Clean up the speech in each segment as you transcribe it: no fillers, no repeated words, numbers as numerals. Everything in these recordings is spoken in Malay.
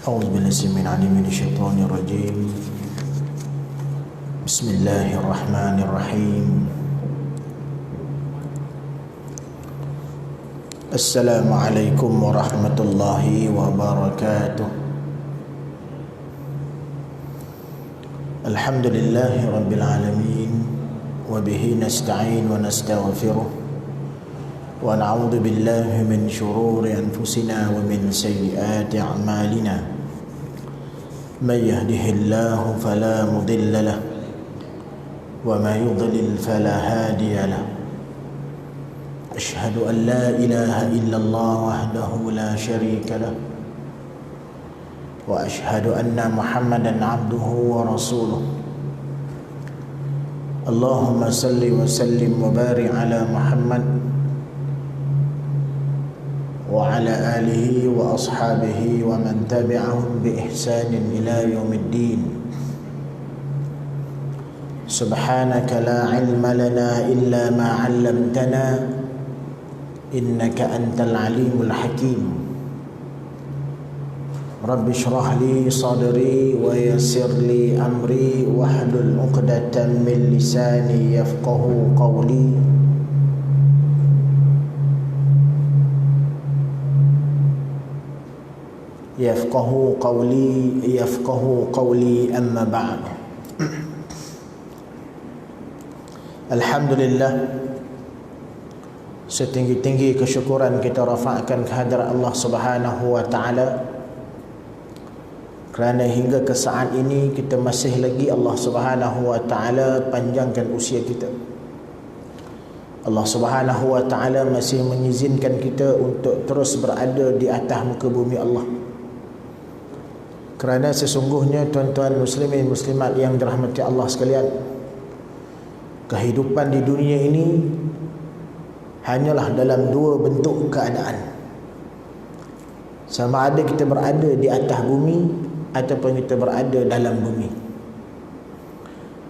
أعوذ بالله السميع العليم من الشيطان الرجيم. بسم الله الرحمن الرحيم. السلام عليكم ورحمة الله وبركاته. الحمد لله رب العالمين، وبه نستعين ونستغفره، ونعوذ بالله من شرور أنفسنا ومن سيئات أعمالنا. من يهده الله فلا مضل له، وما يضلل فلا هادي له. أشهد أن لا إله إلا الله وحده لا شريك له، وأشهد أن محمدا عبده ورسوله. اللهم صل وسلم وبارك على محمد وعلى آله وأصحابه ومن تبعهم بإحسان إلى يوم الدين. سبحانك لا علم لنا إلا ما علمتنا، إنك أنت العليم الحكيم. رب اشرح لي صدري ويسر لي أمري واحلل عقدة من لساني يفقه قولي. يفقه قولي أما بعد. Alhamdulillah, setinggi-tinggi kesyukuran kita rafa'kan kehadrat Allah Subhanahu wa taala, kerana hingga ke saat ini kita masih lagi Allah Subhanahu wa taala panjangkan usia kita. Allah Subhanahu wa taala masih mengizinkan kita untuk terus berada di atas muka bumi Allah. Kerana sesungguhnya tuan-tuan muslimin muslimat yang dirahmati Allah sekalian, kehidupan di dunia ini hanyalah dalam dua bentuk keadaan. Sama ada kita berada di atas bumi ataupun kita berada dalam bumi.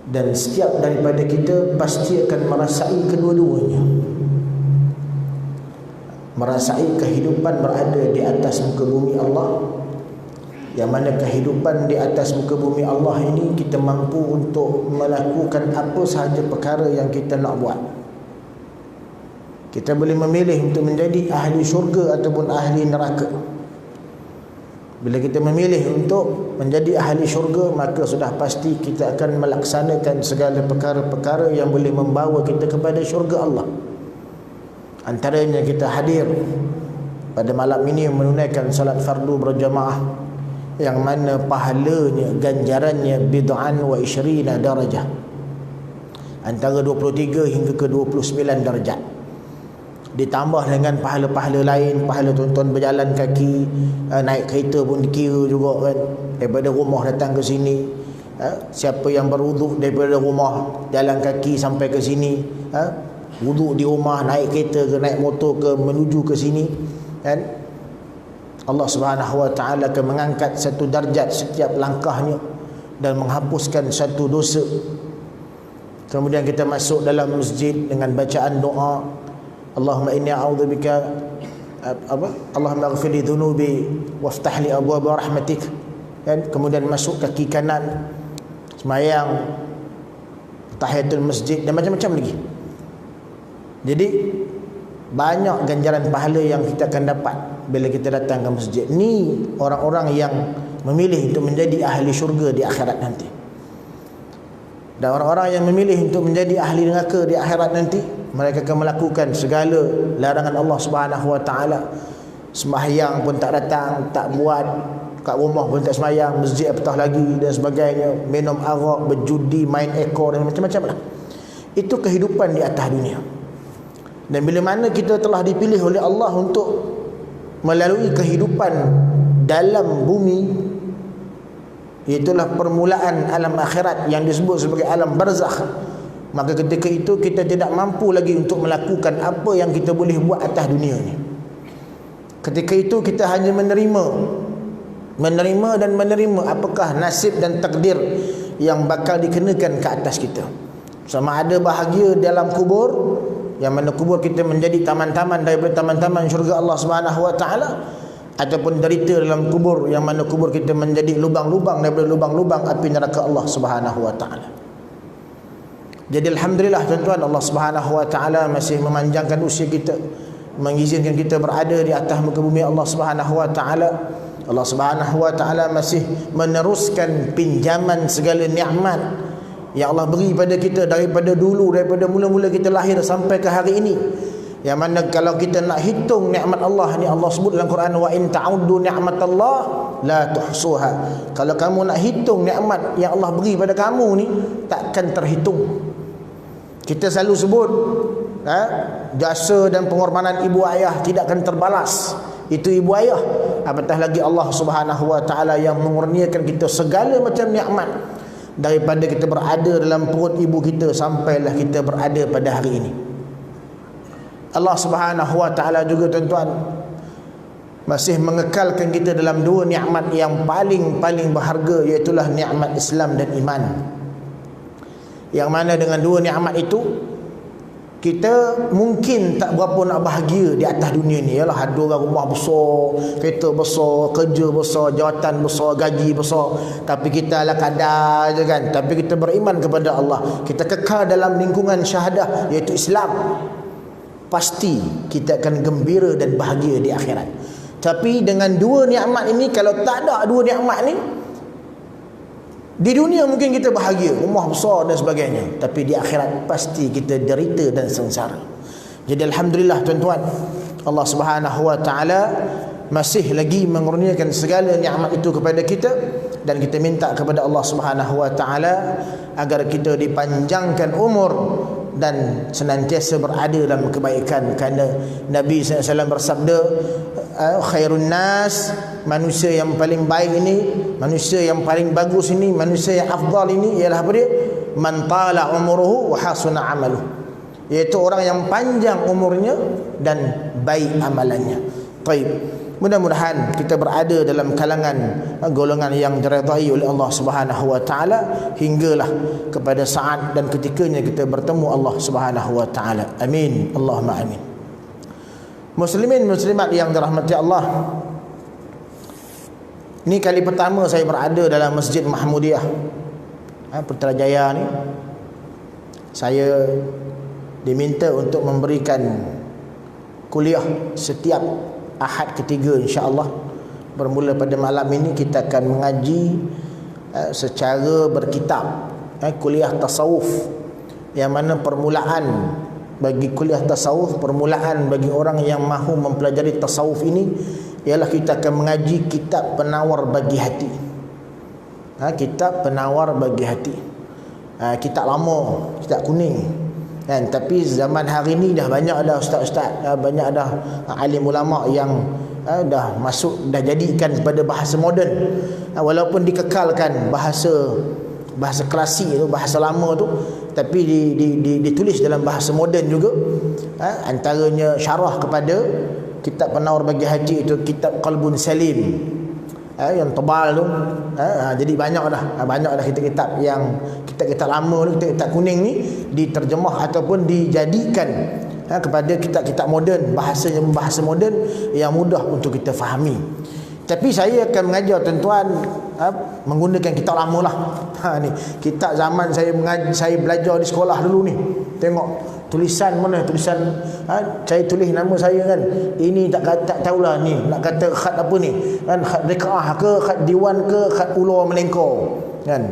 Dan setiap daripada kita pasti akan merasai kedua-duanya. Merasai kehidupan berada di atas muka bumi Allah, yang mana kehidupan di atas muka bumi Allah ini kita mampu untuk melakukan apa sahaja perkara yang kita nak buat. Kita boleh memilih untuk menjadi ahli syurga ataupun ahli neraka. Bila kita memilih untuk menjadi ahli syurga, maka sudah pasti kita akan melaksanakan segala perkara-perkara yang boleh membawa kita kepada syurga Allah. Antaranya kita hadir pada malam ini menunaikan salat fardu berjamaah, yang mana pahalanya, ganjarannya bid'an wa isyrina darajah, antara 23 hingga ke 29 darjat. Ditambah dengan pahala-pahala lain, pahala tuan-tuan berjalan kaki, naik kereta pun dikira juga kan, daripada rumah datang ke sini. Siapa yang berwuduk daripada rumah jalan kaki sampai ke sini, wuduk di rumah, naik kereta ke naik motor ke menuju ke sini kan, Allah Subhanahu wa taala akan mengangkat satu darjat setiap langkahnya dan menghapuskan satu dosa. Kemudian kita masuk dalam masjid dengan bacaan doa, Allahumma inni a'udzubika Allahumma ighfir li dhunubi waftah li abwaab rahmatik. Dan kemudian masuk kaki kanan, sembahyang tahiyatul masjid dan macam-macam lagi. Jadi banyak ganjaran pahala yang kita akan dapat bila kita datang ke masjid. Ni orang-orang yang memilih untuk menjadi ahli syurga di akhirat nanti. Dan orang-orang yang memilih untuk menjadi ahli neraka di akhirat nanti, mereka akan melakukan segala larangan Allah Subhanahu wa taala. Sembahyang pun tak datang, tak buat, kat rumah pun tak sembahyang, masjid apatah lagi dan sebagainya, minum arak, berjudi, main ekor dan macam-macam lah. Itu kehidupan di atas dunia. Dan bila mana kita telah dipilih oleh Allah untuk melalui kehidupan dalam bumi, itulah permulaan alam akhirat yang disebut sebagai alam barzakh, maka ketika itu kita tidak mampu lagi untuk melakukan apa yang kita boleh buat atas dunia ni. Ketika itu kita hanya menerima dan menerima apakah nasib dan takdir yang bakal dikenakan ke atas kita. Sama ada bahagia dalam kubur, yang mana kubur kita menjadi taman-taman daripada taman-taman syurga Allah Subhanahu wa taala, ataupun derita dalam kubur, yang mana kubur kita menjadi lubang-lubang daripada lubang-lubang api neraka Allah Subhanahu wa taala. Jadi alhamdulillah tuan-tuan, Allah Subhanahu wa taala masih memanjangkan usia kita, mengizinkan kita berada di atas muka bumi Allah Subhanahu wa taala. Allah Subhanahu wa taala masih meneruskan pinjaman segala nikmat yang Allah beri pada kita daripada dulu, daripada mula-mula kita lahir sampai ke hari ini. Yang mana kalau kita nak hitung nikmat Allah ni, Allah sebut dalam Quran, wa in ta'uddu ni'matallah la tuhsuha. Kalau kamu nak hitung nikmat yang Allah beri pada kamu ni, takkan terhitung. Kita selalu sebut jasa dan pengorbanan ibu ayah tidak akan terbalas. Itu ibu ayah, apatah lagi Allah Subhanahu wa taala yang mengurniakan kita segala macam nikmat, daripada kita berada dalam perut ibu kita sampailah kita berada pada hari ini. Allah Subhanahu wa taala juga tuan-tuan masih mengekalkan kita dalam dua nikmat yang paling berharga, iaitu nikmat Islam dan iman. Yang mana dengan dua nikmat itu kita mungkin tak berapa nak bahagia di atas dunia ni. Yalah, ada orang rumah besar, kereta besar, kerja besar, jawatan besar, gaji besar, tapi kita ala kadar je kan. Tapi kita beriman kepada Allah, kita kekal dalam lingkungan syahadah iaitu Islam, pasti kita akan gembira dan bahagia di akhirat. Tapi dengan dua nikmat ini, kalau tak ada dua nikmat ni, di dunia mungkin kita bahagia, rumah besar dan sebagainya, tapi di akhirat pasti kita derita dan sengsara. Jadi alhamdulillah tuan-tuan, Allah Subhanahu wa taala masih lagi mengurniakan segala nikmat itu kepada kita, dan kita minta kepada Allah Subhanahu wa taala agar kita dipanjangkan umur dan senantiasa berada dalam kebaikan. Kerana Nabi SAW bersabda, khairun nas, manusia yang paling baik ini, manusia yang paling bagus ini, manusia yang afdal ini ialah apa dia? Man tala umuruhu wa hasuna amaluh, iaitu orang yang panjang umurnya dan baik amalannya. Baik, mudah-mudahan kita berada dalam kalangan golongan yang diredai oleh Allah Subhanahu wa taala hinggalah kepada saat dan ketikanya kita bertemu Allah Subhanahu wa taala. Amin, Allahumma amin. Muslimin muslimat yang dirahmati Allah, ini kali pertama saya berada dalam Masjid Mahmudiyah Putrajaya ni. Saya diminta untuk memberikan kuliah setiap Ahad ketiga, insya-Allah. Bermula pada malam ini kita akan mengaji secara berkitab kuliah tasawuf, yang mana permulaan bagi kuliah tasawuf, permulaan bagi orang yang mahu mempelajari tasawuf ini ialah kita akan mengaji kitab penawar bagi hati. Kitab penawar bagi hati, kitab lama, kitab kuning kan. Tapi zaman hari ni dah banyak dah ustaz-ustaz, banyak dah alim ulama yang dah masuk, dah jadikan kepada bahasa moden, walaupun dikekalkan bahasa klasik tu, bahasa lama tu, tapi ditulis dalam bahasa moden juga. Antaranya syarah kepada kitab penawar bagi hati itu kitab Qalbun Salim, yang tebal tu. Jadi banyak dah kitab-kitab yang kitab-kitab lama tu, kitab kuning ni diterjemah ataupun dijadikan kepada kitab-kitab moden, bahasanya bahasa moden yang mudah untuk kita fahami. Tapi saya akan mengajar tuan-tuan menggunakan kitab lama lah. Ni kitab zaman saya belajar di sekolah dulu ni. Tengok tulisan mana, tulisan saya tulis nama saya kan. Ini tak tahulah ni nak kata khat apa ni kan, khat rikaah ke, khat diwan ke, khat ulur melengkor kan.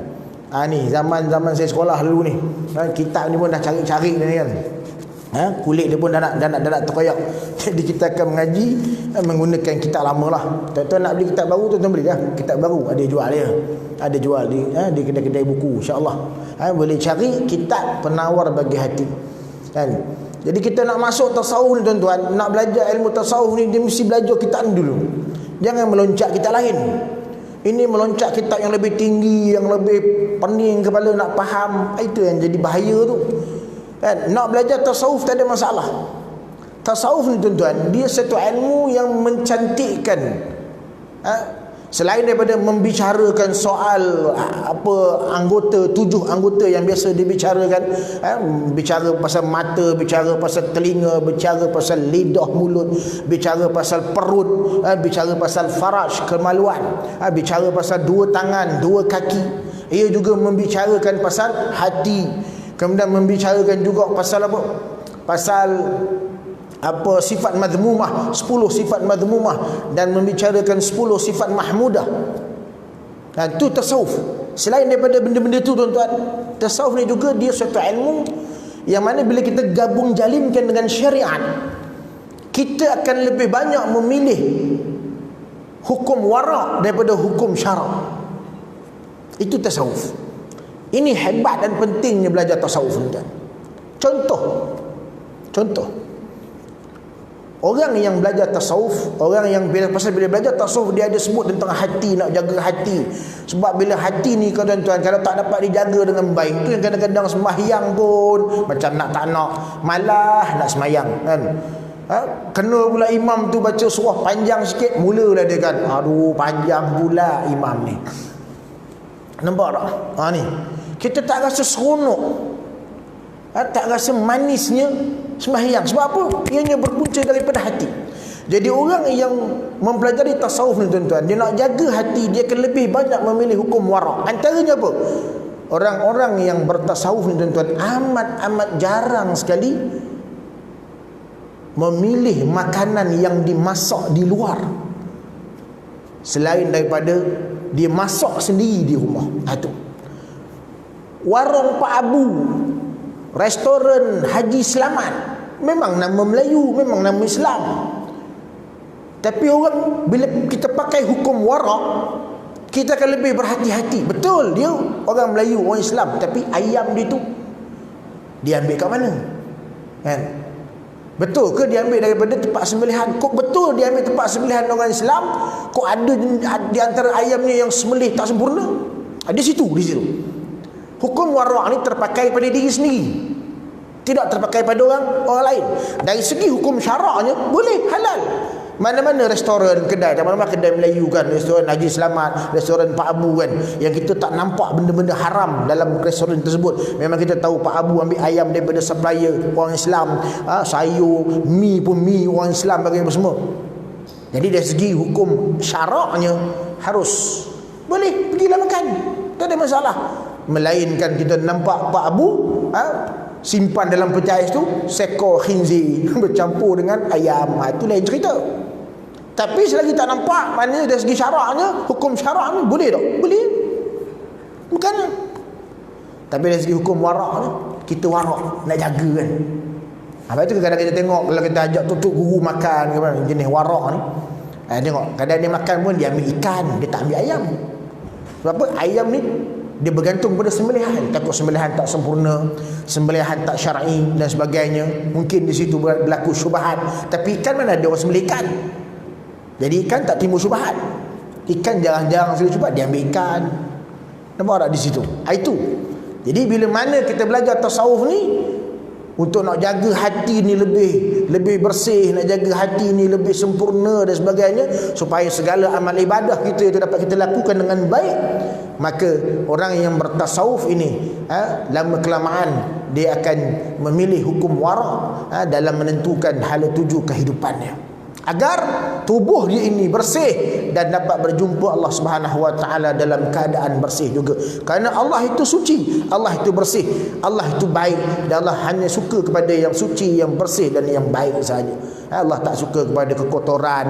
Ni zaman saya sekolah dulu ni. Kitab ni pun dah cari-cari ni kan. Kulit dia pun dah nak terkoyak. Jadi kita akan mengaji menggunakan kitab lama lah. Tuan-tuan nak beli kitab baru, tuan-tuan beli lah. Kitab baru ada jual dia, ada jual di kedai-kedai buku, insya-Allah. Boleh cari kitab penawar bagi hati kan. Jadi kita nak masuk tasawuf ni tuan-tuan, nak belajar ilmu tasawuf ni, dia mesti belajar kitab ni dulu. Jangan meloncat kitab lain. Ini meloncat kitab yang lebih tinggi, yang lebih pening kepala nak faham. Itu yang jadi bahaya tu kan. Nak belajar tasawuf tak ada masalah. Tasawuf ni tuan-tuan, dia satu ilmu yang mencantikkan Selain daripada membicarakan soal anggota, 7 anggota yang biasa dibicarakan, bicara pasal mata, bicara pasal telinga, bicara pasal lidah mulut, bicara pasal perut, bicara pasal faraj, kemaluan, bicara pasal 2 tangan, 2 kaki. Ia juga membicarakan pasal hati. Kemudian membicarakan juga pasal apa? Pasal sifat madhmumah, 10 sifat madhmumah, dan membicarakan 10 sifat mahmudah. Dan itu tasawuf. Selain daripada benda-benda itu, tuan-tuan, tasawuf ni juga dia suatu ilmu yang mana bila kita gabung jalinkan dengan syariat, kita akan lebih banyak memilih hukum wara' daripada hukum syarak. Itu tasawuf. Ini hebat dan pentingnya belajar tasawuf, tuan-tuan. Contoh orang yang belajar tasawuf, orang yang bila belajar tasawuf, dia ada sebut tentang hati, nak jaga hati. Sebab bila hati ni, tuan-tuan, kalau tak dapat dijaga dengan baik, tu yang kadang-kadang sembahyang pun macam nak tak nak, malah nak sembahyang, kan? Kena pula imam tu baca surah panjang sikit, mulalah dia kan, aduh panjang pula imam ni. Nampak tak? Ni kita tak rasa seronok, tak rasa manisnya sembahyang. Sebab apa? Ianya berpunca daripada hati. Jadi orang yang mempelajari tasawuf ni, tuan-tuan, dia nak jaga hati, dia akan lebih banyak memilih hukum wara'. Antaranya apa? Orang-orang yang bertasawuf ni, tuan-tuan, amat jarang sekali memilih makanan yang dimasak di luar, selain daripada dia masak sendiri di rumah. Itu warung Pak Abu, restoran Haji Selamat, memang nama Melayu, memang nama Islam. Tapi orang, bila kita pakai hukum wara', kita akan lebih berhati-hati. Betul, dia orang Melayu, orang Islam, tapi ayam dia tu dia ambil kat mana? Kan? Betul ke dia ambil daripada tempat sembelihan? Kok betul dia ambil tempat sembelihan orang Islam? Kok ada di antara ayamnya yang sembelih tak sempurna? Di situ. Hukum wara' ni terpakai pada diri sendiri, tidak terpakai pada orang lain. Dari segi hukum syaraknya boleh, halal. Mana-mana restoran, kedai, mana-mana kedai Melayu kan, restoran Haji Selamat, restoran Pak Abu kan, yang kita tak nampak benda-benda haram dalam restoran tersebut. Memang kita tahu Pak Abu ambil ayam daripada supplier orang Islam, sayur, mi pun mi orang Islam, bagi apa semua. Jadi dari segi hukum syaraknya harus boleh, pergilah makan, tak ada masalah. Melainkan kita nampak Pak Abu simpan dalam pecahis tu seekor khinzir bercampur dengan ayam, itu lain cerita. Tapi selagi tak nampak, maknanya dari segi syaraknya, hukum syaraknya boleh tak? Boleh, bukan? Tapi dari segi hukum waraknya, kita warak, nak jaga kan. Apa itu kadang-kadang kita tengok, kalau kita ajak tutup guru makan jenis warak ni, tengok kadang dia makan pun dia ambil ikan, dia tak ambil ayam. Sebab apa? Ayam ni dia bergantung pada sembelihan. Takut sembelihan tak sempurna, sembelihan tak syar'i dan sebagainya. Mungkin di situ berlaku syubhat. Tapi ikan mana ada orang sembelih ikan? Jadi ikan tak timbul syubhat. Ikan jarang-jarang sekali syubhat, dia ambil ikan. Nampak tak di situ? Itu. Jadi bila mana kita belajar tasawuf ni, untuk nak jaga hati ni lebih bersih, nak jaga hati ni lebih sempurna dan sebagainya, supaya segala amal ibadah kita itu dapat kita lakukan dengan baik, maka orang yang bertasawuf ini lama kelamaan dia akan memilih hukum wara' dalam menentukan hala tuju kehidupannya, agar tubuh dia ini bersih dan dapat berjumpa Allah Subhanahu wa taala dalam keadaan bersih juga. Kerana Allah itu suci, Allah itu bersih, Allah itu baik, dan Allah hanya suka kepada yang suci, yang bersih dan yang baik saja. Allah tak suka kepada kekotoran.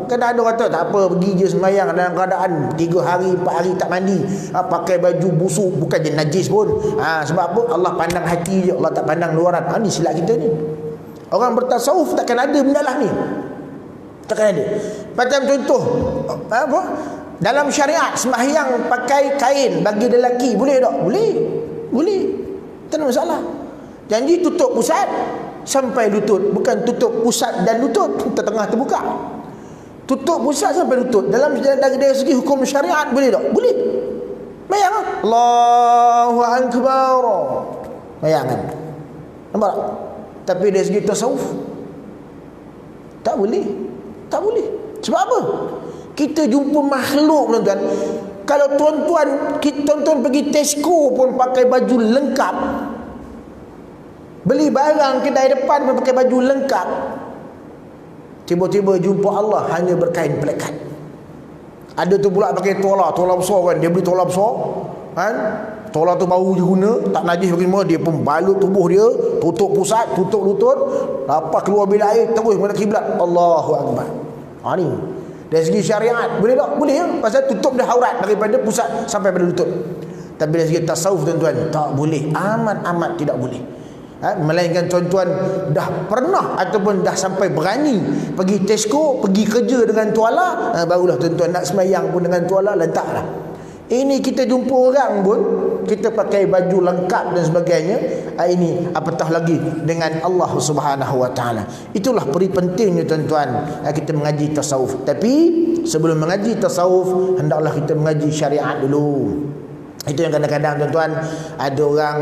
Kadang ada orang kata tak apa, pergi je sembahyang dalam keadaan 3 hari 4 hari tak mandi, pakai baju busuk, bukan je najis pun. Sebab apa? Allah pandang hati je, Allah tak pandang luaran. Ni silap kita ni. Orang bertasawuf takkan ada benda lah ni, takkan ada. Macam contoh dalam syariat, sembahyang pakai kain bagi lelaki boleh tak? Boleh, tak ada masalah. Janji tutup pusat sampai lutut, bukan tutup pusat dan lutut tengah terbuka. Tutup pusat sampai lutut. Dari segi hukum syariat boleh tak? Boleh. Bayang Allahu Akbar, bayangan, nampak tak? Tapi dari segi tasawuf tak boleh. Sebab apa? Kita jumpa makhluk, tuan-tuan. Kalau tuan-tuan pergi Tesco pun pakai baju lengkap, beli barang kedai depan pun pakai baju lengkap, tiba-tiba jumpa Allah hanya berkain pelekat. Ada tu pula pakai tola besar kan, dia beli tola besar kan, tola tu baru je guna, tak najis bagaimana, dia pun balut tubuh dia, tutup pusat, tutup lutut, lepas keluar bilik air terus menghadap kiblat. Allahu Akbar. Ni dari segi syariat boleh tak? Boleh ya, pasal tutup dah aurat daripada pusat sampai pada lutut. Tapi dari segi tasawuf, tuan-tuan, tak boleh, amat tidak boleh. Melainkan tuan-tuan dah pernah ataupun dah sampai berani pergi Tesco, pergi kerja dengan tuala, barulah tuan-tuan nak sembahyang pun dengan tuala, letaklah. Ini kita jumpa orang pun kita pakai baju lengkap dan sebagainya. Ini apatah lagi dengan Allah Subhanahu Wa Taala. Itulah peri pentingnya, tuan-tuan, kita mengaji tasawuf. Tapi sebelum mengaji tasawuf, hendaklah kita mengaji syariat dulu. Itu yang kadang-kadang, tuan-tuan, ada orang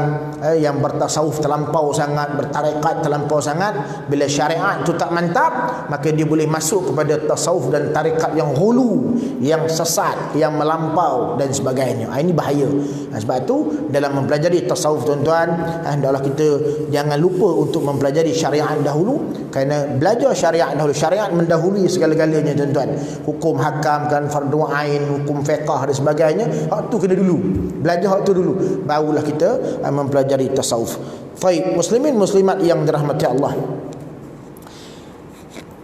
yang bertasawuf terlampau sangat, bertarekat terlampau sangat. Bila syariat itu tak mantap, maka dia boleh masuk kepada tasawuf dan tarekat yang hulu, yang sesat, yang melampau dan sebagainya. Ini bahaya. Sebab itu dalam mempelajari tasawuf, tuan-tuan, hendaklah kita jangan lupa untuk mempelajari syariat dahulu. Kerana belajar syariat dahulu, syariat mendahului segala-galanya, tuan-tuan. Hukum hakam kan, fardu ain, hukum fiqh dan sebagainya, hak tu kena dulu. Belajar hak tu dulu, barulah kita mempelajari tasawuf. Baik, muslimin muslimat yang dirahmati Allah,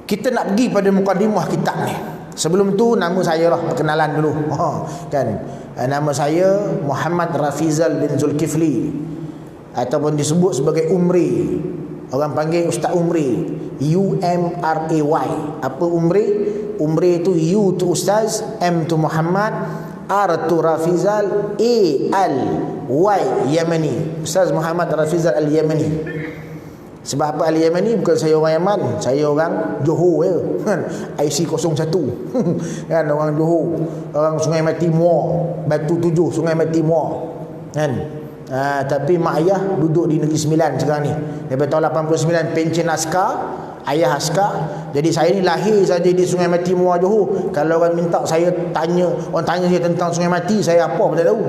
kita nak pergi pada mukadimah kitab ni. Sebelum tu nama saya lah, perkenalan dulu. Kan, nama saya Muhammad Rafizal bin Zulkifli, ataupun disebut sebagai Umri. Orang panggil Ustaz Umri, U-M-R-A-Y. Apa Umri? Umri tu U tu Ustaz, M tu Muhammad, R tu Rafizal, A-L-Y Yamani. Ustaz Muhammad Rafizal Al-Yamani. Sebab apa Al-Yamani? Bukan saya orang Yaman, saya orang Johor ya. IC 01. Kan, orang Johor, orang Sungai Mati Muar, Batu 7 Sungai Mati Muar. Kan? Tapi mak ayah duduk di Negeri Sembilan sekarang ni. Daripada tahun 89 pencen askar, ayah askar. Jadi saya ni lahir saja di Sungai Mati Muar Johor. Kalau orang minta saya tanya, orang tanya saya tentang Sungai Mati, saya apa pun tak tahu.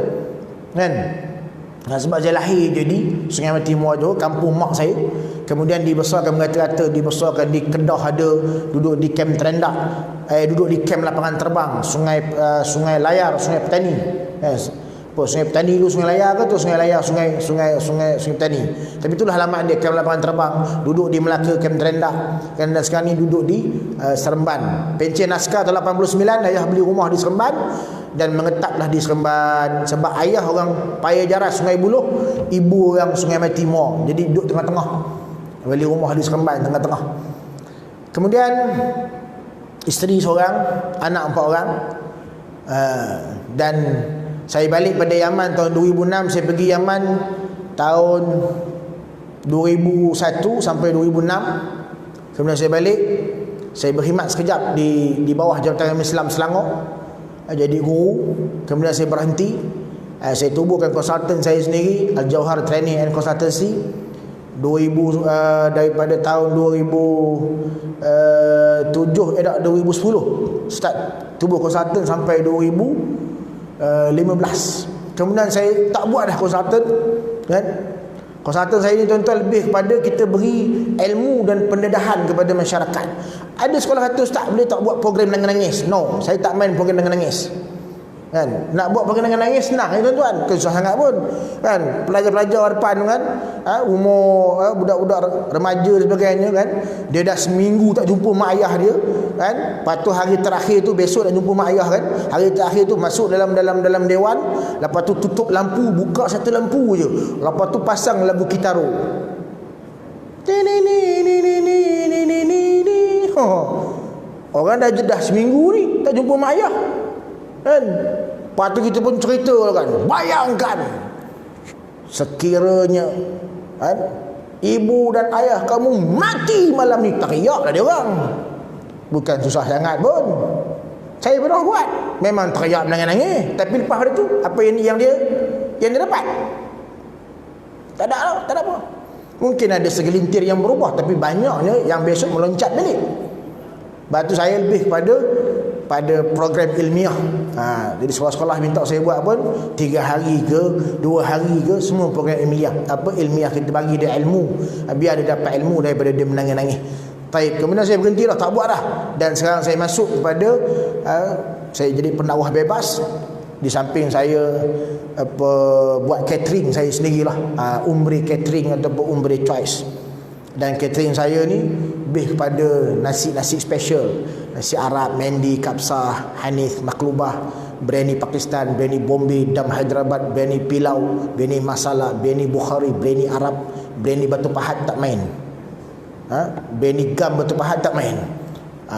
Kan? Sebab saya lahir je di Sungai Mati Muar Johor, kampung mak saya. Kemudian dibesarkan, mengata-kata dibesarkan di Kedah, ada duduk di kem terendak, duduk di kem lapangan terbang Sungai Layar, Sungai Petani. Yes. Sungai Petani dulu Sungai Layar ke tu? Sungai Layar, Sungai Petani. Tapi itulah alamat dia, kem lapangan terbang. Duduk di Melaka, kem terendak. Dan sekarang ni duduk di Seremban. Pencen askar tahun 89, ayah beli rumah di Seremban dan mengetaplah di Seremban. Sebab ayah orang Paya Jaras, Sungai Buloh, ibu orang Sungai Mati Muar. Jadi duduk tengah-tengah. Beli rumah di Seremban tengah-tengah. Kemudian isteri seorang, anak 4 orang. Dan saya balik pada Yaman tahun 2006. Saya pergi Yaman tahun 2001 sampai 2006. Kemudian saya balik, saya berkhidmat sekejap di bawah Jabatan Islam Selangor, jadi guru. Kemudian saya berhenti, saya tubuhkan konsultan saya sendiri, Al-Jauhar Training and Consultancy. Daripada tahun 2010 start tubuh konsultan sampai 2015. Kemudian saya tak buat dah konsultan, kan? Konsultan saya ni, tuan-tuan, lebih kepada kita beri ilmu dan pendedahan kepada masyarakat. Ada sekolah kata, ustaz boleh tak buat program nangis-nangis? No, saya tak main program nangis-nangis. Kan, nak buat program nangis-nangis senang ya, tuan-tuan, susah sangat pun. Kan, pelajar-pelajar depan kan, umur budak-budak remaja dan sebagainya kan, dia dah seminggu tak jumpa mak ayah dia kan. Lepas tu hari terakhir tu, besok nak jumpa mak ayah kan. Hari terakhir tu masuk dalam dewan, lepas tu tutup lampu, buka satu lampu je. Lepas tu pasang lagu Kitaro. Orang dah seminggu ni tak jumpa mak ayah kan. Lepas tu kita pun cerita kan, bayangkan sekiranya kan, ibu dan ayah kamu mati malam ni, teriaklah dia orang. Bukan susah sangat pun. Saya pernah buat, memang teriak menangis-nangis. Tapi lepas pada tu, apa yang dia dapat? Tak ada apa. Mungkin ada segelintir yang berubah, tapi banyaknya yang besok meloncat balik. Sebab tu saya lebih kepada pada program ilmiah. Jadi sekolah-sekolah minta saya buat pun 3 hari ke 2 hari ke, semua program ilmiah. Ilmiah kita bagi dia ilmu, biar dia dapat ilmu daripada dia menangis-nangis. Baik, kemudian saya berhenti dah, tak buat dah. Dan sekarang saya masuk kepada saya jadi pendakwah bebas. Di samping saya buat catering saya sendirilah, umri catering ataupun umri choice. Dan catering saya ni lebih kepada nasi-nasi special, nasi Arab, mendi, kapsah, hanif, maklubah, biryani Pakistan, biryani Bombay, dam Hyderabad, biryani pilau, biryani masala, biryani Bukhari, biryani Arab, biryani batu pahat tak main. Biryani gam batu pahat tak main.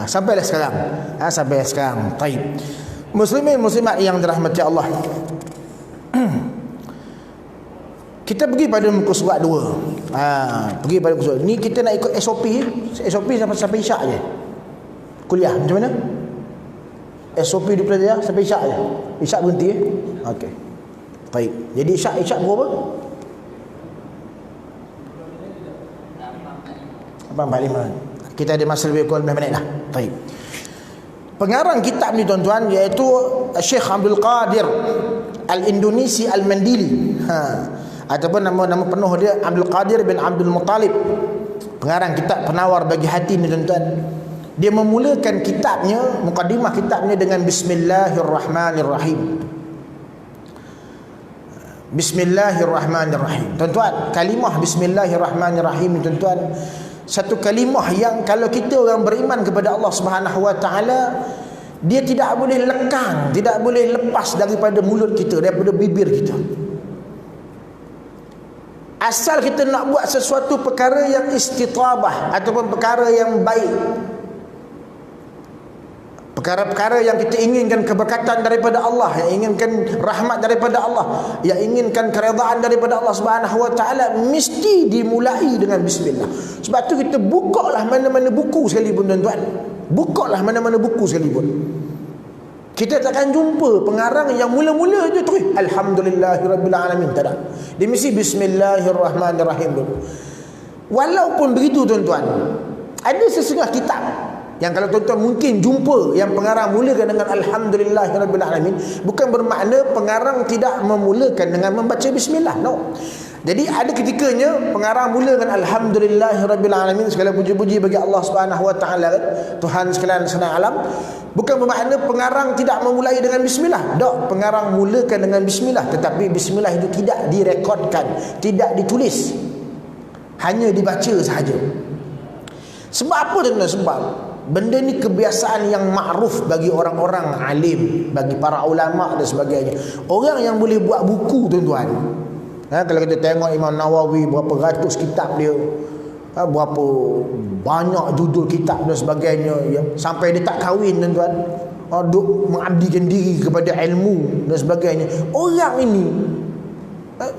Sampailah sekarang. Sampai sekarang. Taib. Muslimin muslimat yang dirahmati Allah. Kita pergi pada muka surat 2. Pergi pada muka surat. Ni kita nak ikut SOP. SOP sampai isyak je. Kuliah macam mana? SOP di pelajar sampai isyak je. Isyak berhenti Okey. Baik. Jadi isyak berapa? 8:45. Kita ada masa lebih kurang 15 minit lah. Baik. Pengarang kitab ni tuan-tuan iaitu Syekh Abdul Qadir Al-Indonesi Al-Mandili. Ataupun nama penuh dia Abdul Qadir bin Abdul Muttalib. Pengarang kitab Penawar Bagi Hati ni tuan-tuan. Dia memulakan kitabnya, mukadimah kitabnya dengan Bismillahirrahmanirrahim. Bismillahirrahmanirrahim. Tuan-tuan, kalimah Bismillahirrahmanirrahim tuan-tuan, satu kalimah yang kalau kita orang beriman kepada Allah Subhanahu Wa Taala, dia tidak boleh lekang, tidak boleh lepas daripada mulut kita, daripada bibir kita. Asal kita nak buat sesuatu perkara yang istitabah ataupun perkara yang baik, perkara-perkara yang kita inginkan keberkatan daripada Allah, yang inginkan rahmat daripada Allah, yang inginkan keredaan daripada Allah Subhanahu Wa Taala, mesti dimulai dengan bismillah. Sebab tu kita bukalah mana-mana buku sekalipun tuan-tuan. Bukalah mana-mana buku sekalipun. Kita takkan jumpa pengarang yang mula-mula je terus alhamdulillahirabbil alamin, tak ada. Dia mesti bismillahirrahmanirrahim dulu. Walaupun begitu tuan-tuan, ada sesetengah kitab yang kalau tuan-tuan mungkin jumpa yang pengarang mulakan dengan alhamdulillahirabbil alamin, bukan bermakna pengarang tidak memulakan dengan membaca bismillah. No. Jadi ada ketikanya pengarang mula dengan alhamdulillahirabbil alamin, segala puji-puji bagi Allah Subhanahu Wa Taala, Tuhan sekalian senang alam. Bukan bermakna pengarang tidak memulai dengan bismillah. Tak, pengarang mulakan dengan bismillah, tetapi bismillah itu tidak direkodkan, tidak ditulis, hanya dibaca sahaja. Sebab apa tuan-tuan? Sebab benda ni kebiasaan yang makruf bagi orang-orang alim, bagi para ulama dan sebagainya. Orang yang boleh buat buku tuan-tuan, kalau kita tengok Imam Nawawi, berapa ratus kitab dia, berapa banyak judul kitab dan sebagainya, ya, sampai dia tak kahwin tuan-tuan, duk mengabdikan diri kepada ilmu dan sebagainya. Orang ini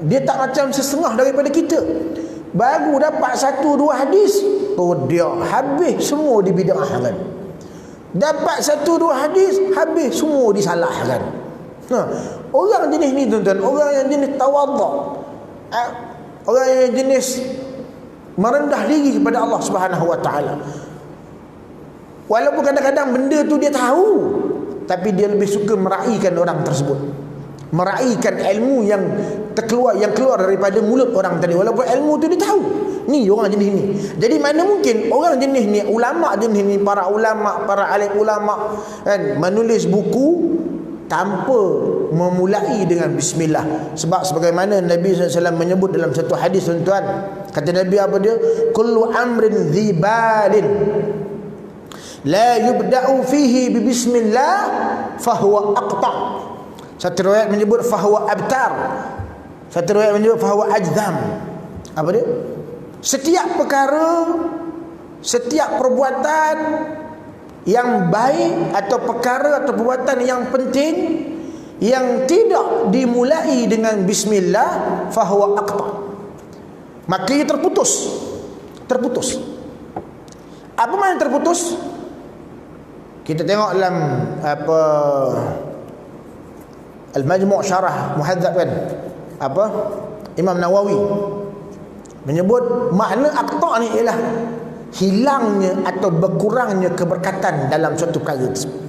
dia tak macam setengah daripada kita. Baru dapat 1-2 hadis, dia habis semua dibid'ahkan. Dapat 1-2 hadis, habis semua disalahkan. Orang jenis ni tuan-tuan, orang yang jenis tawadhu, orang yang jenis merendah diri kepada Allah Subhanahu Wa Taala. Walaupun kadang-kadang benda tu dia tahu, tapi dia lebih suka meraihkan orang tersebut, meraihkan ilmu yang keluar daripada mulut orang tadi, walaupun ilmu tu dia tahu. Ni orang jenis ni. Jadi mana mungkin orang jenis ni, ulama jenis ni, para ulama, para alim ulama kan, menulis buku tanpa memulai dengan bismillah. Sebab sebagaimana Nabi SAW menyebut dalam satu hadis tuan-tuan, kata Nabi apa dia? Kullu amrin dhibalin la yubda'u fihi bi bismillah fahuwa aqta'. Satu riwayat menyebut fahuwa abtar, satu riwayat menyebut fahuwa ajzam. Apa dia? Setiap perkara, setiap perbuatan yang baik atau perkara atau perbuatan yang penting yang tidak dimulai dengan bismillah fahuwa aqta', maka ia terputus. Apa makna terputus? Kita tengok dalam Al-Majmu' Syarah Muhadzab kan, Imam Nawawi menyebut makna aqta' ni ialah hilangnya atau berkurangnya keberkatan dalam suatu perkara tersebut.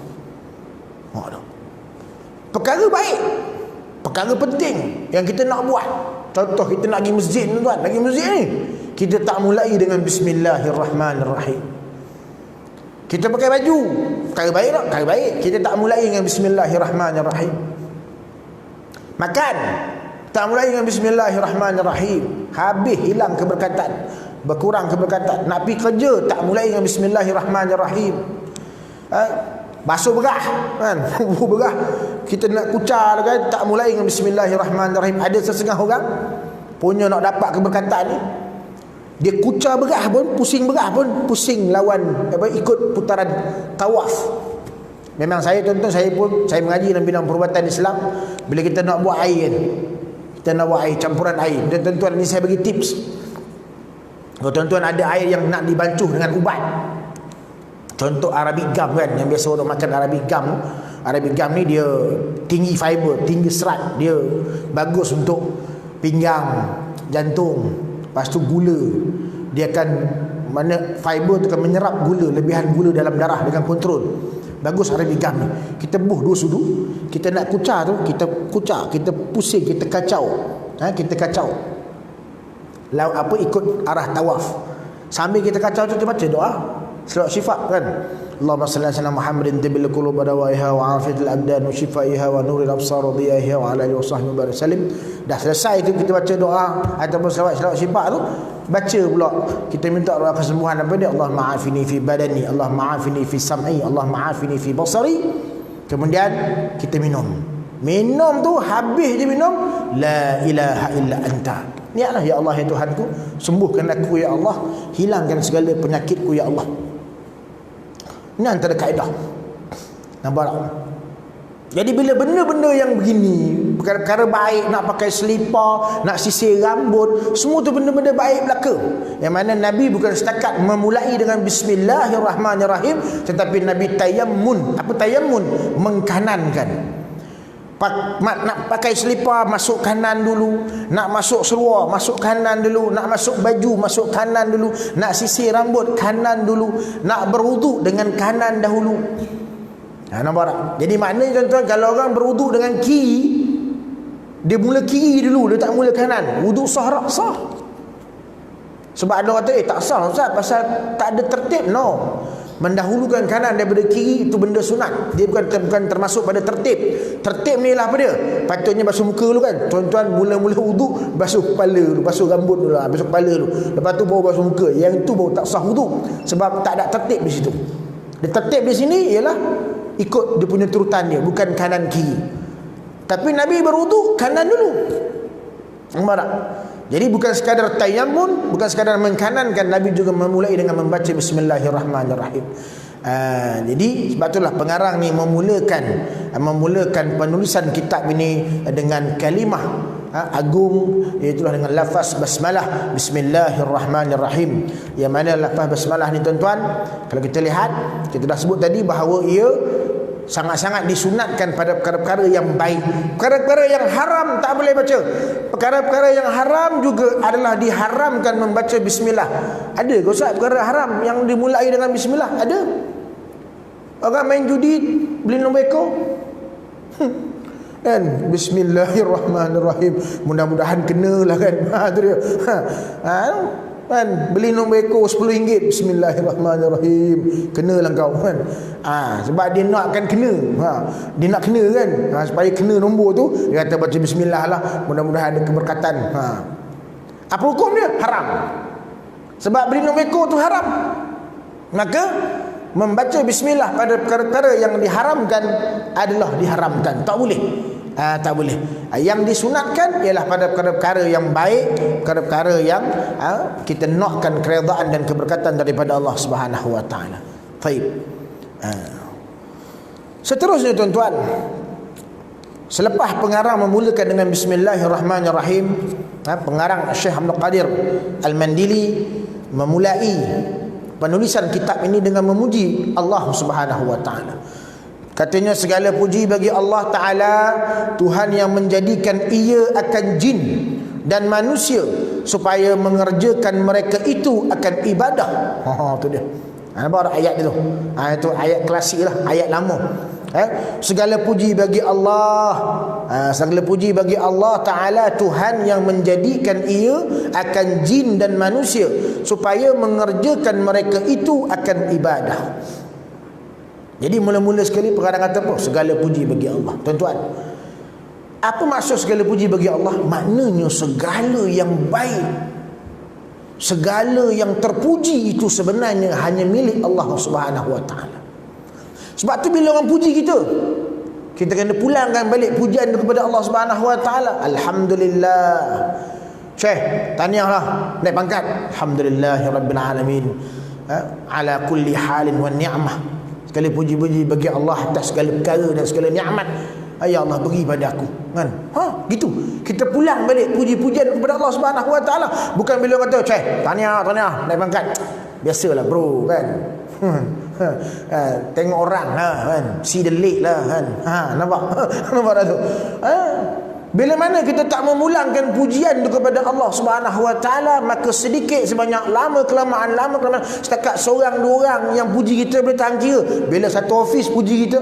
perkara baik, perkara penting yang kita nak buat. Contoh kita nak pergi masjid, tuan, pergi masjid ni kita tak mulai dengan bismillahirrahmanirrahim. Kita pakai baju, perkara baik tak? Perkara baik. Kita tak mulai dengan bismillahirrahmanirrahim. Makan, tak mulai dengan bismillahirrahmanirrahim. Habis hilang keberkatan, berkurang keberkatan. Nak pergi kerja, tak mulai dengan bismillahirrahmanirrahim. Basuh berah kan, berah, kita nak kucar kan, tak mulai dengan bismillahirrahmanirrahim. Ada sesengah orang punya nak dapat keberkatan ni, dia kucar berah pun, pusing berah pun, pusing lawan ikut putaran tawaf. Memang saya tuan-tuan, saya mengaji dalam bidang perubatan Islam. Bila kita nak buat air kan, kita nak buat air, campuran air, tuan-tuan ni saya bagi tips. Kalau tuan-tuan ada air yang nak dibancuh dengan ubat, contoh Arabic gum kan, yang biasa orang makan Arabic gum. Arabic gum ni dia tinggi fiber, tinggi serat, dia bagus untuk pinggang, jantung. Lepas tu gula, dia akan, mana fiber tu akan menyerap gula, lebihan gula dalam darah dengan kontrol. Bagus Arabic gum ni. Kita buh 2 sudu, kita nak kucar tu, kita kucar, kita pusing, kita kacau. Kita kacau. Lalu apa, ikut arah tawaf. Sambil kita kacau tu, kita baca doa selawat syifa kan. Allahumma salli ala sayyidina Muhammadin tibbil qulub dawaiha wa afiyatil abdan wa shifaiha wa nuril absar wa dhiyaha wa ala alihi wa sahbihi wa sallim. Dah selesai tu kita baca doa ataupun selawat syifa tu, baca pula kita minta doa kesembuhan apa dia, Allahumma afini fi badani, Allahumma afini fi sam'i, Allahumma afini fi basari. Kemudian kita minum tu, habis je minum, la ilaha illa anta, niatlah ya Allah ya Tuhanku, sembuhkan aku ya Allah, hilangkan segala penyakitku ya Allah. Ini antara kaedah. Nampak tak? Jadi bila benda-benda yang begini, perkara-perkara baik, nak pakai selipar, nak sisir rambut, semua tu benda-benda baik belaka. Yang mana Nabi bukan setakat memulai dengan bismillahirrahmanirrahim, tetapi Nabi tayammun. Apa tayammun? Mengkanankan. Nak pakai selipar, masuk kanan dulu. Nak masuk seluar, masuk kanan dulu. Nak masuk baju, masuk kanan dulu. Nak sisir rambut, kanan dulu. Nak berwuduk dengan kanan dahulu. Nampak tak? Jadi maknanya tuan-tuan, kalau orang berwuduk dengan kiri, dia mula kiri dulu, dia tak mula kanan. Wuduk sah tak? Sah. Sebab ada kata, tak sah Ustaz, pasal tak ada tertib. No, mendahulukan kanan daripada kiri itu benda sunat. Dia bukan termasuk pada tertib. Tertib ni lah apa dia? Patutnya basuh muka dulu kan. Tuan-tuan mula-mula wuduk, basuh kepala dulu, basuh rambut dulu, basuh kepala dulu. Lepas tu baru basuh muka. Yang tu baru tak sah wuduk. Sebab tak ada tertib di situ. Dia tertib di sini ialah ikut dia punya turutan dia, bukan kanan kiri. Tapi Nabi berwuduk kanan dulu. Nampak tak? Jadi bukan sekadar tayammun, bukan sekadar mengkanankan, Nabi juga memulai dengan membaca bismillahirrahmanirrahim. Jadi sebab itulah pengarang ni memulakan penulisan kitab ini dengan kalimah agung, iaitu dengan lafaz basmalah, bismillahirrahmanirrahim. Yang mana lafaz basmalah ni tuan-tuan, kalau kita lihat, kita dah sebut tadi bahawa ia sangat-sangat disunatkan pada perkara-perkara yang baik. Perkara-perkara yang haram tak boleh baca. Perkara-perkara yang haram juga adalah diharamkan membaca bismillah. Ada ke Ustaz perkara haram yang dimulai dengan bismillah? Ada. Orang main judi, beli nombor ekor, kan, bismillahirrahmanirrahim, mudah-mudahan kenalah kan. Tu dia. Kan, beli nombor ekor RM10, bismillahirrahmanirrahim, kenalah kau kan. Sebab dia nakkan kena. Dia nak kena kan. Supaya kena nombor tu, dia kata baca bismillah lah, mudah-mudahan ada keberkatan. Apa hukum dia? Haram. Sebab beli nombor ekor tu haram. Maka membaca bismillah pada perkara-perkara yang diharamkan adalah diharamkan. Tak boleh. Tak boleh. Yang disunatkan ialah pada perkara-perkara yang baik, perkara-perkara yang kita nakkan keredaan dan keberkatan daripada Allah Subhanahu wa taala. Baik. Seterusnya tuan-tuan, selepas pengarang memulakan dengan bismillahirrahmanirrahim, pengarang Syekh Abdul Qadir Al-Mandili memulai penulisan kitab ini dengan memuji Allah Subhanahu wa taala. Katanya segala puji bagi Allah Ta'ala, Tuhan yang menjadikan ia akan jin dan manusia supaya mengerjakan mereka itu akan ibadah. Tu dia. Nampak ayat dia tu. Itu ayat klasik lah, ayat lama. Segala puji bagi Allah. Segala puji bagi Allah Ta'ala, Tuhan yang menjadikan ia akan jin dan manusia supaya mengerjakan mereka itu akan ibadah. Jadi mula-mula sekali perkara kata apa? Segala puji bagi Allah. Tuan-tuan, apa maksud segala puji bagi Allah? Maknanya segala yang baik, segala yang terpuji itu sebenarnya hanya milik Allah Subhanahu Wa Ta'ala. Sebab tu bila orang puji kita, kita kena pulangkan balik pujian kepada Allah Subhanahu Wa Ta'ala. Alhamdulillah. Syekh, tahniahlah naik pangkat. Alhamdulillahirabbil alamin. Ala kulli halin wan ni'mah. Segala puji-puji bagi Allah atas segala perkara dan segala nikmat. Ya Allah beri pada aku, kan? Gitu. Kita pulang balik puji-pujian kepada Allah Subhanahu Wa Ta'ala. Bukan bila orang kata, "Syekh, tahniah naik pangkat." Biasalah bro, kan? Tengok orang lah, kan? See the leg lah, kan? Nampak? Nampak dah tu. Bila mana kita tak memulangkan pujian kepada Allah Subhanahu Wa Ta'ala, maka sedikit sebanyak, lama kelamaan setakat seorang dua orang yang puji kita boleh tahan kira. Bila satu office puji kita,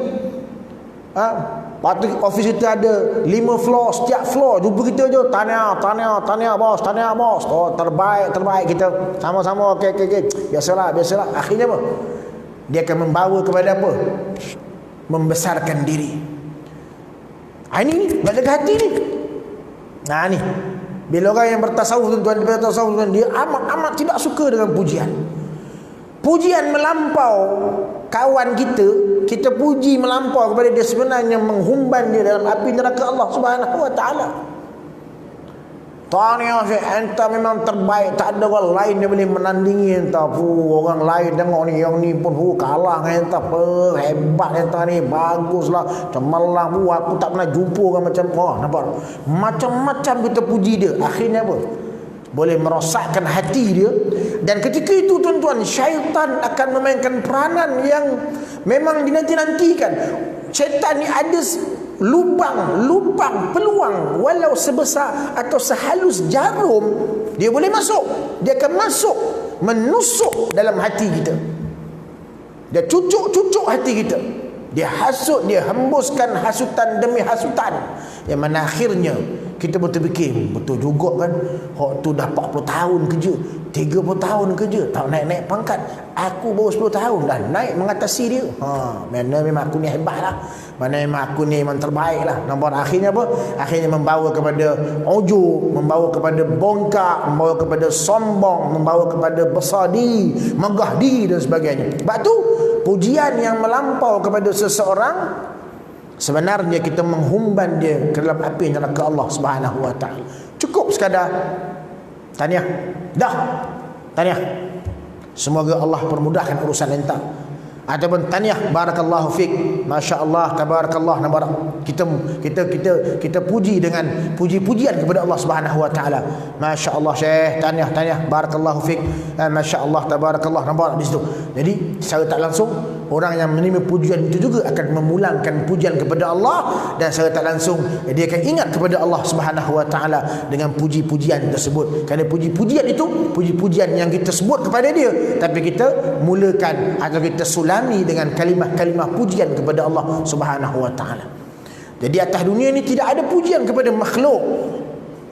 patut office kita ada 5 floor, setiap floor jumpa kita je, tahniah bos. Oh, terbaik kita. Sama-sama, okey. Biasalah. Akhirnya apa? Dia akan membawa kepada apa? Membesarkan diri. Ini nak jaga hati ni. Ni. Bila orang yang bertasawuf, tuan-tuan, dia amat tidak suka dengan pujian. Pujian melampau kawan kita puji melampau kepada dia, sebenarnya menghumban dia dalam api neraka Allah Subhanahu Wa Ta'ala. Tahniah Syekh, enta memang terbaik, tak ada orang lain yang boleh menandingi enta. Orang lain tengok ni, yang ni pun kalah dengan enta. Hebat enta ni, baguslah, cemerlang. Aku tak pernah jumpa orang macam nampak. Macam-macam kita puji dia. Akhirnya apa? Boleh merosakkan hati dia. Dan ketika itu tuan-tuan, syaitan akan memainkan peranan yang memang dinanti-nantikan. Syaitan ni ada lubang peluang, walau sebesar atau sehalus jarum, dia boleh masuk. Dia akan masuk, menusuk dalam hati kita. Dia cucuk hati kita. Dia hasut, dia hembuskan hasutan demi hasutan, yang mana akhirnya kita berfikir, betul juga kan, hak tu dah 40 tahun kerja, 30 tahun kerja, tak naik-naik pangkat. Aku baru 10 tahun dah naik mengatasi dia. Mana memang aku ni hebat lah, mana memang aku ni memang terbaik lah. Nampak akhirnya apa? Akhirnya membawa kepada ujub, membawa kepada bongkak, membawa kepada sombong, membawa kepada besar diri, megah diri dan sebagainya. Sebab tu pujian yang melampau kepada seseorang, sebenarnya kita menghumban dia ke dalam api neraka Allah Subhanahu Wa Ta'ala. Cukup sekadar tahniah. Tahniah. Semoga Allah permudahkan urusan enta. Ataupun tahniah, barakallahu fik, masya-Allah, tabarakallah, nabarak. Kita puji dengan puji-pujian kepada Allah Subhanahu Wa Ta'ala. Masya-Allah Syekh, tahniah, barakallahu fik, masya-Allah, tabarakallah, nabarak di situ. Jadi secara tak langsung orang yang menerima pujian itu juga akan memulangkan pujian kepada Allah, dan secara tak langsung dia akan ingat kepada Allah Subhanahu Wa Ta'ala dengan puji-pujian tersebut. Kerana puji-pujian itu puji-pujian yang kita sebut kepada dia, tapi kita mulakan atau kita sulami dengan kalimah-kalimah pujian kepada Allah Subhanahu Wa Ta'ala. Jadi atas dunia ini tidak ada pujian kepada makhluk,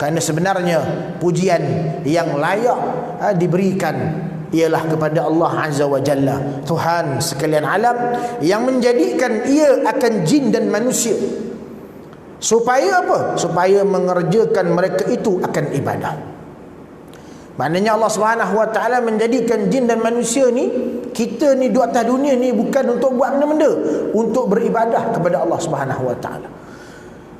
kerana sebenarnya pujian yang layak diberikan ialah kepada Allah Azza wa Jalla, Tuhan sekalian alam, yang menjadikan ia akan jin dan manusia. Supaya apa? Supaya mengerjakan mereka itu akan ibadah. Maknanya Allah Subhanahu Wa Ta'ala menjadikan jin dan manusia ni, kita ni di atas dunia ni bukan untuk buat benda-benda, untuk beribadah kepada Allah Subhanahu Wa Ta'ala.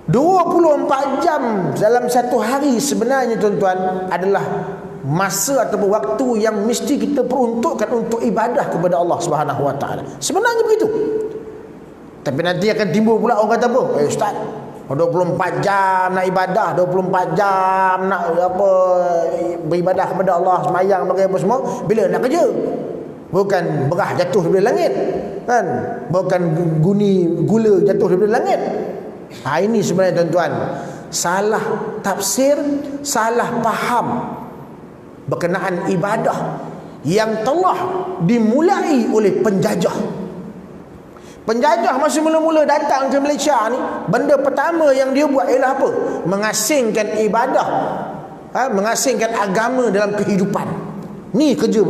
24 jam dalam satu hari sebenarnya tuan-tuan adalah masa ataupun waktu yang mesti kita peruntukkan untuk ibadah kepada Allah Subhanahu Wa Ta'ala. Sebenarnya begitu. Tapi nanti akan timbul pula orang kata apa? Ustaz, 24 jam nak ibadah, 24 jam nak beribadah kepada Allah, sembahyang bagi apa semua, bila nak kerja? Bukan berah jatuh dari langit, kan? Bukan gula jatuh dari langit. Ini sebenarnya tuan-tuan, salah tafsir, salah faham berkenaan ibadah yang telah dimulai oleh penjajah. Penjajah masa mula-mula datang ke Malaysia ni, benda pertama yang dia buat ialah apa? Mengasingkan ibadah, mengasingkan agama dalam kehidupan. Ni kerja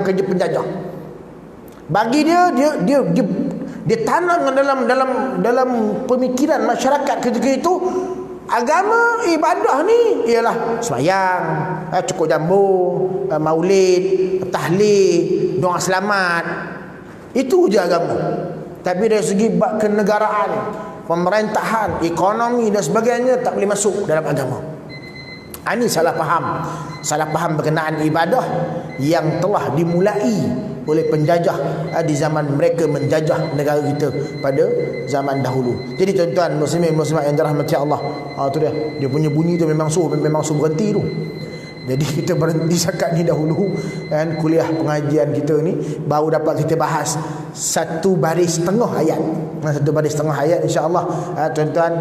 kerja penjajah. Bagi dia tanam dalam pemikiran masyarakat ketika itu, agama ibadah ni ialah sembahyang, cukup jambu, maulid, tahlil, doa selamat. Itu je agama. Tapi dari segi kenegaraan, pemerintahan, ekonomi dan sebagainya tak boleh masuk dalam agama. Ini salah faham berkenaan ibadah yang telah dimulai oleh penjajah di zaman mereka menjajah negara kita pada zaman dahulu. Jadi tuan-tuan muslimin muslimat yang dirahmati Allah, tu dia punya bunyi tu memang suruh berhenti tu. Jadi kita berhenti setakat ni dahulu, kan, kuliah pengajian kita ni baru dapat kita bahas 1 baris setengah ayat. 1 baris setengah ayat, insya-Allah tuan-tuan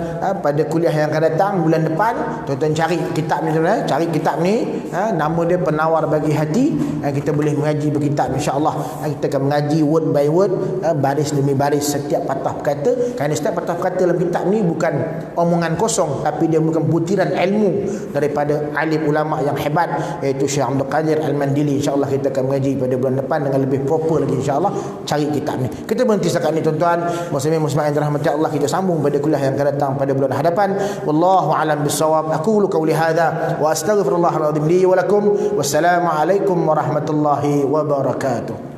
pada kuliah yang akan datang bulan depan, tuan-tuan cari kitab ni, cari kitab ni, nama dia Penawar Bagi Hati. Kita boleh mengaji berkitab, insya-Allah. Kita akan mengaji word by word, baris demi baris setiap patah perkata. Kerana setiap patah perkata dalam kitab ni bukan omongan kosong, tapi dia bukan butiran ilmu daripada alim ulama yang hebat, iaitu Syekh Abdul Qadir Al-Mandili. InsyaAllah kita akan mengaji pada bulan depan dengan lebih proper lagi, insyaAllah. Cari kitab ni. Kita berhenti setakat ni tuan-tuan muslimin muslimat yang dirahmati Allah. Kita sambung pada kuliah yang akan datang pada bulan hadapan. Wallahu a'lam bissawab. Aqulu qawli hadza wa astaghfirullahal azim li wa lakum. Wassalamu alaikum warahmatullahi wabarakatuh.